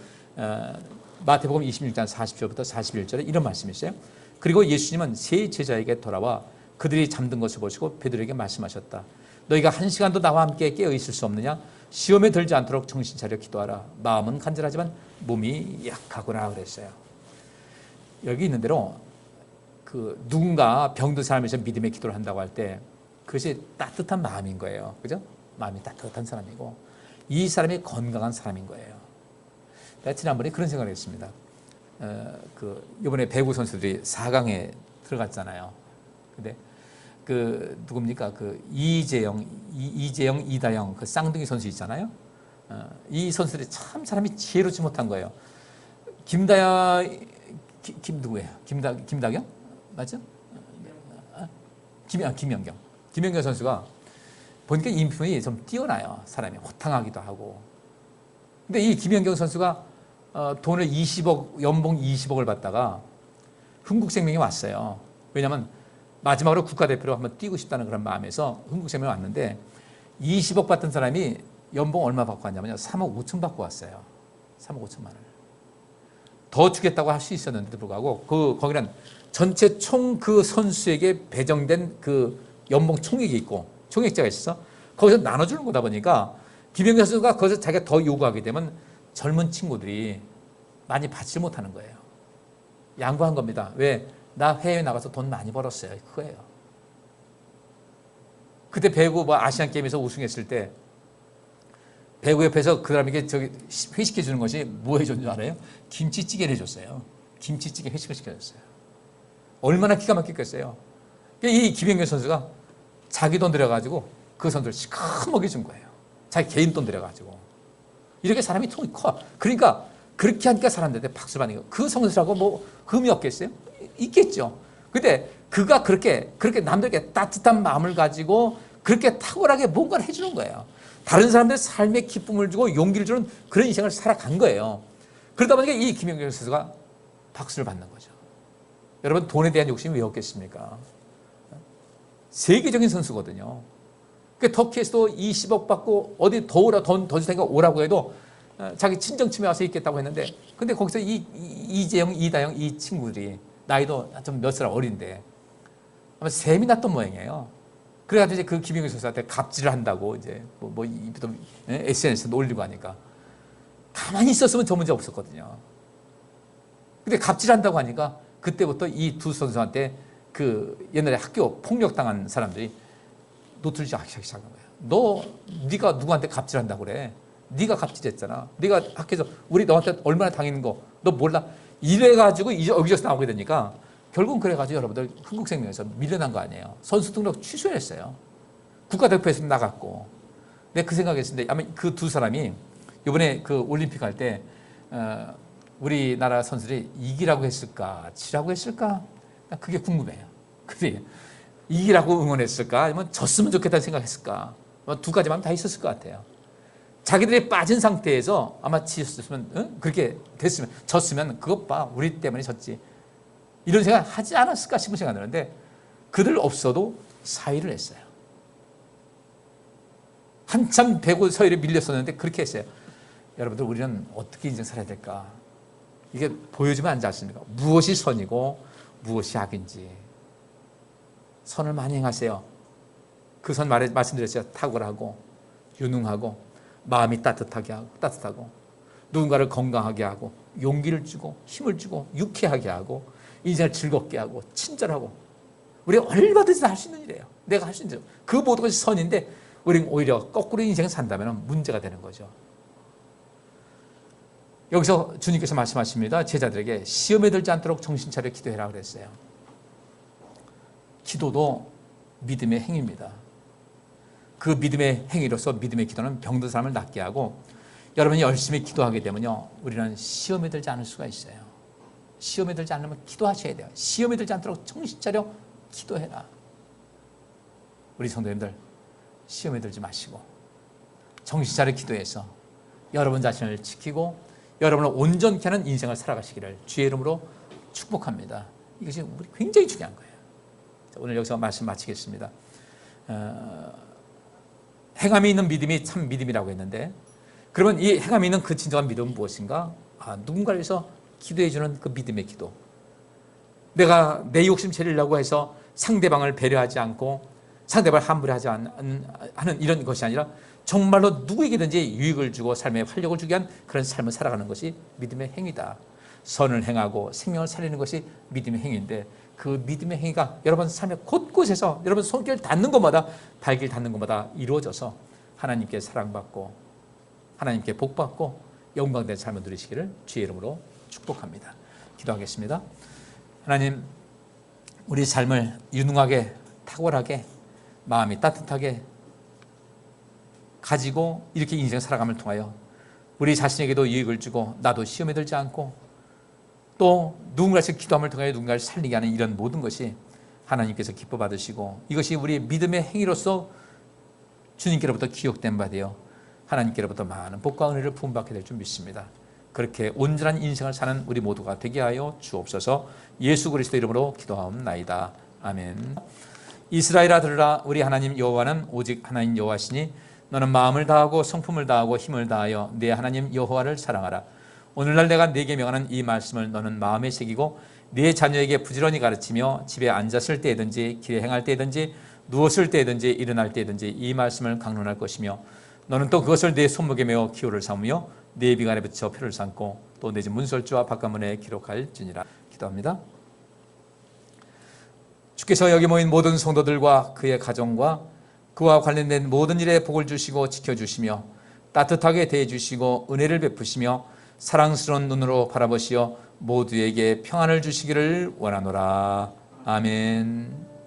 마태복음 26장 40절부터 41절에 이런 말씀이 있어요. 그리고 예수님은 세 제자에게 돌아와 그들이 잠든 것을 보시고 베드로에게 말씀하셨다. 너희가 한 시간도 나와 함께 깨어 있을 수 없느냐? 시험에 들지 않도록 정신 차려 기도하라. 마음은 간절하지만 몸이 약하구나 그랬어요. 여기 있는 대로 누군가 병든 사람에서 믿음의 기도를 한다고 할 때 그것이 따뜻한 마음인 거예요. 그죠? 마음이 따뜻한 사람이고 이 사람이 건강한 사람인 거예요. 내가 지난번에 그런 생각을 했습니다. 이번에 배구 선수들이 4강에 들어갔잖아요. 근데 누굽니까? 이재영, 이다영 그 쌍둥이 선수 있잖아요. 이 선수들이 참 사람이 지혜롭지 못한 거예요. 누구예요? 김다경? 맞죠? 김연경. 김연경 선수가 보니까 인품이 좀 뛰어나요. 사람이 호탕하기도 하고. 근데 이 김연경 선수가 돈을 20억, 연봉 20억을 받다가 흥국생명에 왔어요. 왜냐하면 마지막으로 국가대표로 한번 뛰고 싶다는 그런 마음에서 흥국생명에 왔는데 20억 받던 사람이 연봉 얼마 받고 왔냐면요. 3억 5천 받고 왔어요. 3억 5천만 원. 더 주겠다고 할 수 있었는데도 불구하고 거기는 전체 총 그 선수에게 배정된 그 연봉 총액이 있고 총액자가 있어서 거기서 나눠주는 거다 보니까 김연경 선수가 거기서 자기가 더 요구하게 되면 젊은 친구들이 많이 받지 못하는 거예요. 양보한 겁니다. 왜? 나 해외에 나가서 돈 많이 벌었어요. 그거예요. 그때 배구 아시안게임에서 우승했을 때 배구 옆에서 그 사람에게 회식해 주는 것이 뭐 해줬는 줄 알아요? 김치찌개를 해줬어요. 김치찌개 회식을 시켜줬어요. 얼마나 기가 막혔겠어요. 이 김연경 선수가 자기 돈 들여가지고 그 선수를 시커멓게 준 거예요. 자기 개인 돈 들여가지고. 이렇게 사람이 통이 커. 그러니까 그렇게 하니까 사람들한테 박수를 받는 거예요. 그 선수라고 뭐 흠이 없겠어요? 있겠죠. 근데 그가 그렇게 남들에게 따뜻한 마음을 가지고 그렇게 탁월하게 뭔가를 해주는 거예요. 다른 사람들의 삶에 기쁨을 주고 용기를 주는 그런 인생을 살아간 거예요. 그러다 보니까 이 김연경 선수가 박수를 받는 거죠. 여러분 돈에 대한 욕심이 왜 없겠습니까? 세계적인 선수거든요. 터키에서도 20억 받고 어디 돈 더 줄 테니까 오라고 해도 자기 친정집에 와서 있겠다고 했는데 근데 거기서 이재영, 이다영 이 친구들이 나이도 좀 몇 살 어린데 아마 셈이 났던 모양이에요. 그래가지고 이제 그 김연경 선수한테 갑질을 한다고 이제 SNS에 올리고 하니까 가만히 있었으면 저 문제 없었거든요. 근데 갑질한다고 하니까 그때부터 이 두 선수한테 옛날에 학교 폭력당한 사람들이 노트를 시작하기 시작한 거예요. 네가 누구한테 갑질한다고 그래? 네가 갑질했잖아. 네가 학교에서 우리 너한테 얼마나 당했는 거 너 몰라? 이래가지고 이제 여기저기서 나오게 되니까 결국은 그래가지고 여러분들 흥국생명에서 밀려난 거 아니에요. 선수 등록 취소했어요. 국가대표에서 나갔고. 내가 그 생각했는데 아마 그 두 사람이 이번에 그 올림픽 할 때 우리나라 선수들이 이기라고 했을까 지라고 했을까 그게 궁금해요. 근데 이기라고 응원했을까 아니면 졌으면 좋겠다는 생각했을까 두 가지 마음 다 있었을 것 같아요. 자기들이 빠진 상태에서 아마 지었으면 그렇게 됐으면 졌으면 그것 봐 우리 때문에 졌지 이런 생각 하지 않았을까 싶은 생각이 드는데 그들 없어도 사의를 했어요. 한참 배구 서열에 밀렸었는데 그렇게 했어요. 여러분들 우리는 어떻게 인생 살아야 될까 이게 보여주면 안 되지 않습니까? 무엇이 선이고 무엇이 악인지 선을 많이 행하세요. 그 선 말씀드렸어요. 탁월하고 유능하고 마음이 따뜻하고 누군가를 건강하게 하고 용기를 주고 힘을 주고 유쾌하게 하고 인생을 즐겁게 하고 친절하고 우리가 얼마든지 할 수 있는 일이에요. 내가 할 수 있는 일. 그 모든 것이 선인데 우리는 오히려 거꾸로 인생 산다면 문제가 되는 거죠. 여기서 주님께서 말씀하십니다. 제자들에게 시험에 들지 않도록 정신 차려 기도해라 그랬어요. 기도도 믿음의 행위입니다. 그 믿음의 행위로서 믿음의 기도는 병든 사람을 낫게 하고, 여러분이 열심히 기도하게 되면요, 우리는 시험에 들지 않을 수가 있어요. 시험에 들지 않으면 기도하셔야 돼요. 시험에 들지 않도록 정신 차려 기도해라. 우리 성도님들, 시험에 들지 마시고 정신 차려 기도해서 여러분 자신을 지키고 여러분을 온전케 하는 인생을 살아가시기를 주의 이름으로 축복합니다. 이것이 굉장히 중요한 거예요. 오늘 여기서 말씀 마치겠습니다. 행함이 있는 믿음이 참 믿음이라고 했는데, 그러면 이 행함이 있는 그 진정한 믿음은 무엇인가? 누군가를 위해서 기도해주는 그 믿음의 기도. 내가 내 욕심 채리려고 해서 상대방을 배려하지 않고 상대방을 함부로 하지 하는 이런 것이 아니라 정말로 누구에게든지 유익을 주고 삶에 활력을 주게 한 그런 삶을 살아가는 것이 믿음의 행위다. 선을 행하고 생명을 살리는 것이 믿음의 행위인데, 그 믿음의 행위가 여러분 삶의 곳곳에서 여러분 손길 닿는 곳마다, 발길 닿는 곳마다 이루어져서 하나님께 사랑받고 하나님께 복받고 영광된 삶을 누리시기를 주의 이름으로 축복합니다. 기도하겠습니다. 하나님, 우리 삶을 유능하게, 탁월하게, 마음이 따뜻하게 가지고 이렇게 인생을 살아감을 통하여 우리 자신에게도 유익을 주고 나도 시험에 들지 않고 또 누군가를 기도함을 통하여 누군가를 살리게 하는 이런 모든 것이 하나님께서 기뻐 받으시고, 이것이 우리 믿음의 행위로서 주님께로부터 기억된 바 되어 하나님께로부터 많은 복과 은혜를 부음받게 될 줄 믿습니다. 그렇게 온전한 인생을 사는 우리 모두가 되게 하여 주옵소서. 예수 그리스도 이름으로 기도하옵나이다. 아멘. 이스라엘아 들으라. 우리 하나님 여호와는 오직 하나님 여호와시니 너는 마음을 다하고 성품을 다하고 힘을 다하여 내 하나님 여호와를 사랑하라. 오늘날 내가 네게 명하는 이 말씀을 너는 마음에 새기고 네 자녀에게 부지런히 가르치며 집에 앉았을 때든지 길에 행할 때든지 누웠을 때든지 일어날 때든지 이 말씀을 강론할 것이며, 너는 또 그것을 내 손목에 메어 기호를 삼으며 내 비간에 붙여 표를 삼고 또 내 집 문설주와 바깥문에 기록할지니라. 기도합니다. 주께서 여기 모인 모든 성도들과 그의 가정과 그와 관련된 모든 일에 복을 주시고 지켜주시며 따뜻하게 대해주시고 은혜를 베푸시며 사랑스러운 눈으로 바라보시어 모두에게 평안을 주시기를 원하노라. 아멘.